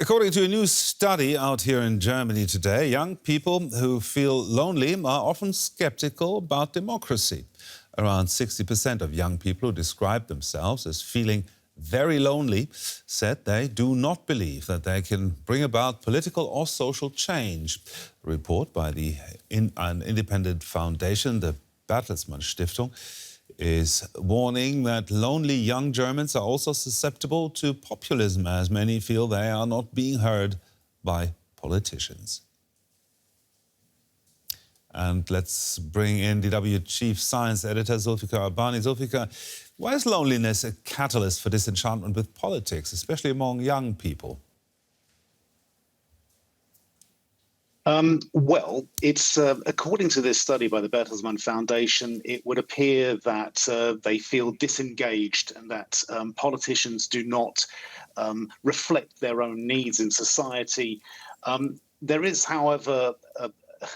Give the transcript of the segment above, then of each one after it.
According to a new study out here in Germany today, young people who feel lonely are often skeptical about democracy. Around 60% of young people who describe themselves as feeling very lonely said they do not believe that they can bring about political or social change. A report by an independent foundation, the Bertelsmann Stiftung, is warning that lonely young Germans are also susceptible to populism, as many feel they are not being heard by politicians. And let's bring in DW Chief Science Editor Zulfikar Abbany. Zulfikar, why is loneliness a catalyst for disenchantment with politics, especially among young people? Well, it's according to this study by the Bertelsmann Foundation, it would appear that they feel disengaged and that politicians do not reflect their own needs in society. There is, however,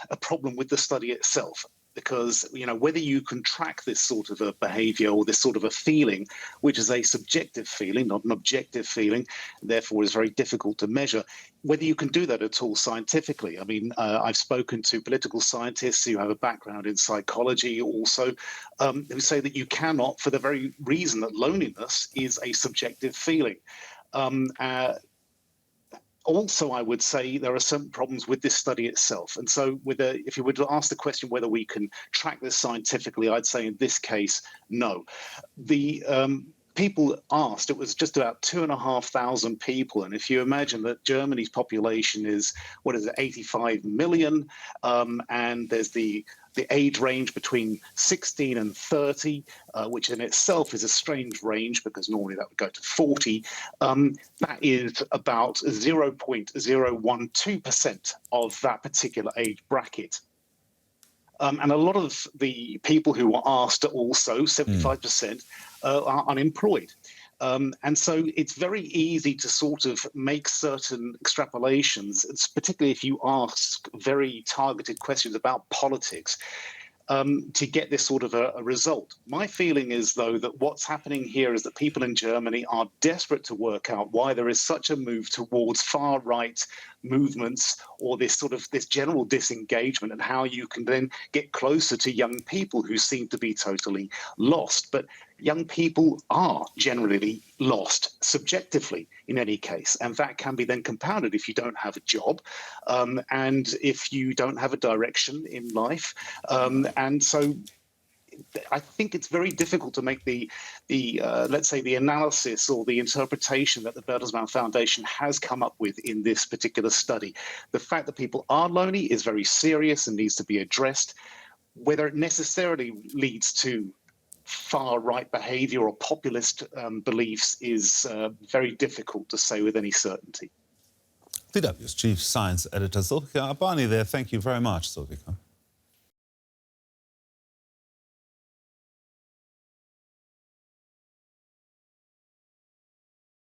a problem with the study itself, because whether you can track this sort of a behavior or this sort of a feeling, which is a subjective feeling, not an objective feeling, therefore is very difficult to measure, whether you can do that at all scientifically. I mean, I've spoken to political scientists who have a background in psychology also, who say that you cannot, for the very reason that loneliness is a subjective feeling. Also, I would say there are some problems with this study itself. And so if you were to ask the question whether we can track this scientifically, I'd say in this case, no. The people asked, it was just about 2,500 people. And if you imagine that Germany's population is, 85 million, and there's the age range between 16 and 30, which in itself is a strange range because normally that would go to 40. That is about 0.012% of that particular age bracket. And a lot of the people who were asked are also, 75%, are unemployed. And so it's very easy to sort of make certain extrapolations, particularly if you ask very targeted questions about politics, to get this sort of a result. My feeling is, though, that what's happening here is that people in Germany are desperate to work out why there is such a move towards far-right movements or this general disengagement, and how you can then get closer to young people who seem to be totally lost. But young people are generally lost subjectively in any case, and that can be then compounded if you don't have a job and if you don't have a direction in life. And so I think it's very difficult to make the let's say the analysis or the interpretation that the Bertelsmann Foundation has come up with in this particular study. The fact that people are lonely is very serious and needs to be addressed. Whether it necessarily leads to far-right behavior or populist beliefs is very difficult to say with any certainty. DW's Chief Science Editor Zulfikar Abbany there. Thank you very much, Zulfikar.